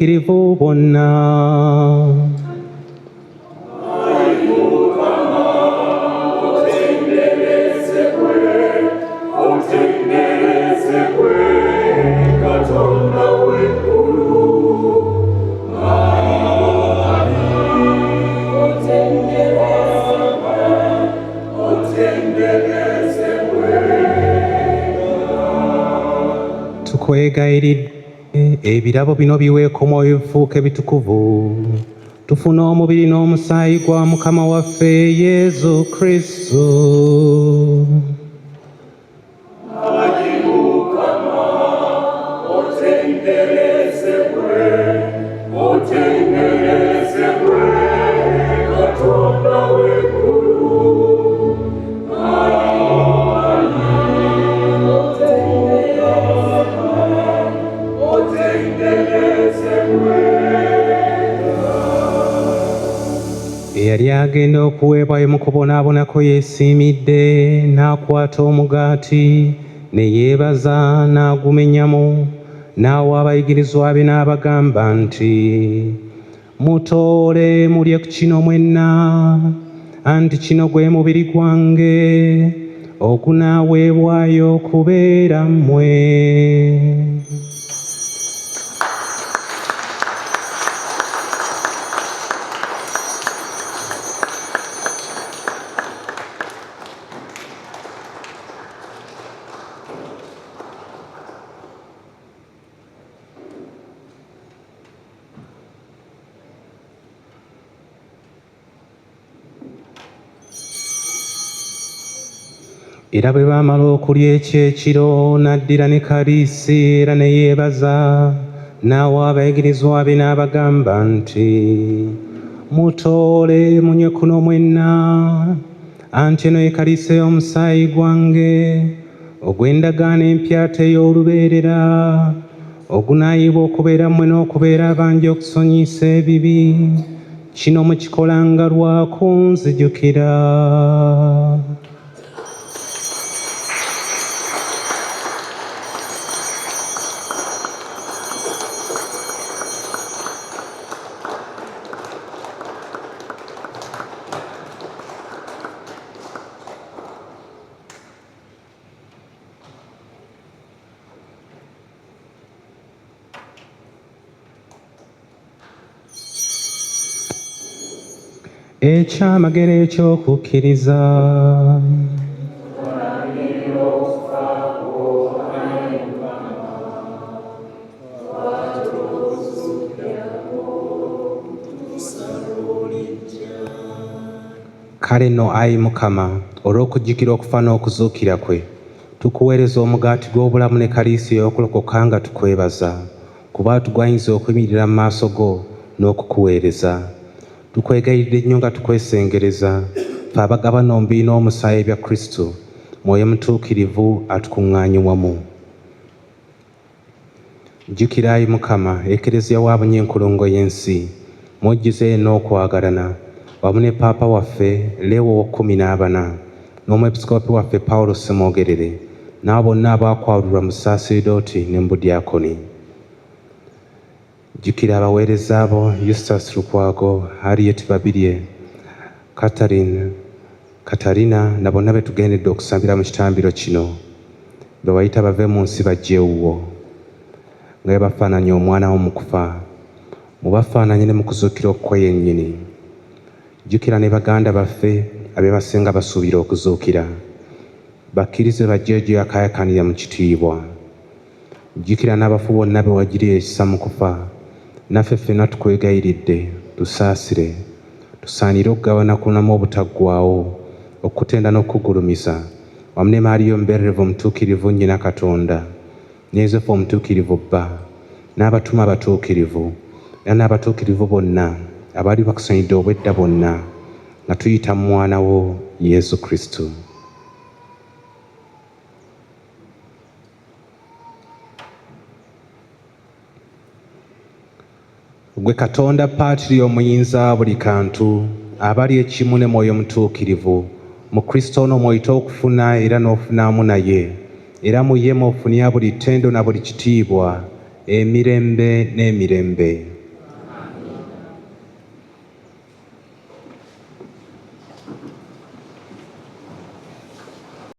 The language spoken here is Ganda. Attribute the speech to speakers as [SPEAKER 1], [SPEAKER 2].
[SPEAKER 1] kirivu bonna. Tukwegayiridde ebirabo bino biweeko omwoyo bifuuke bitukuvu, tufune omubiri n'omusaayi gwa Mukama waffe Yezu Kristo. Eyali agenda okuweebwayo mu kubonaabonako yeesiimidde n'akwata omugaati ne yeebaza n'agumenyamu n'awa abayigirizwa be n'abagamba nti, mutoole mulye ku kino mwenna, anti kino gwe mubiri gwange ogunaaweebwayo okubeera mmwe. Era bwe baamala okulya ekyekiro n'addira ne kaliisi era ne yeebaza n'awa abayigirizwa be n'abagamba nti, mutoole munywe kuno mwenna, anti eno ye kaliisi ey'omusaayi gwange ogw'endagaano empya ate ey'olubeerera ogunaayibwa okubeera mmwe n'okubeera abangi okusonyiyisa ebibi. Kino mukikolanga lwa kunzijukira. Ekyamagero eky'okukkiriza. Kale nno ayi Mukama, olw'okujjukira okufa n'okuzuukira kwe, tukuweereza omugaati gw'obulamu ne kaliisi ey'okulokoka nga tukwebaza, kuba tugwanyizza okuyimirira mu maaso go n'okukuweereza. Tukwegayiridde nnyo nga tukwesengereza, ffe abagabana omubiri n'omusaayi bya Kristo, Mwoyo Mutuukirivu atukuŋŋaanye wamu. Jjukira ayi Mukama Ekereziya wa Bunyenkolongo y'ensi, mujjuze n'okwagalana, wamu ne Paapa waffe Lewo XIV n'Omwepisikoopi waffe Pawulo Ssemwogerere, n'abo bonna abaakwawulirwa mu Saseredooti ne mu Budyakoni. Jjukira abaweereza abo Eustace Lukwago, Harriet Babirye, Katarina na bonna be tugendedde okusambira mu kitambiro kino, be wayita bave mu nsi bajje ewuwo, nga bafaananya omwana wo mu kufa, mubafaananye ne mu kuzuukira okukwe yennyini. Jjukira ne baganda baffe abeebasenga basuubira okuzuukira, bakkirize bajje gye yakaayakanira mu kitiibwa. Jjukira n'abafu bonna be wagiriye ekisa mu kufa, naffe ffenna tukwegayiridde tusaasire, tusaanire okugabana kunamu obutaggwaawo, okutenda n'okugulumiza, wamu ne Maaliyo omubeererivu omutuukirivu nnyina Katonda, ne Yozefu omutuukirivu bba, n'abatume abatuukirivu, era n'abatuukirivu bonna abaali bakusanyidde obwedda bonna, nga tuyita mu mwana wo Yesu Kristo. Gwe Katonda Paatiri omuyinza buli kantu, abali ekimu ne Mwoyo Mutuukirivu, mu Kristo ono mw'oyita okufuna era n'ofunaamu naye, era mu ye mw'ofunira buli ttendo na buli kitiibwa, emirembe n'emirembe.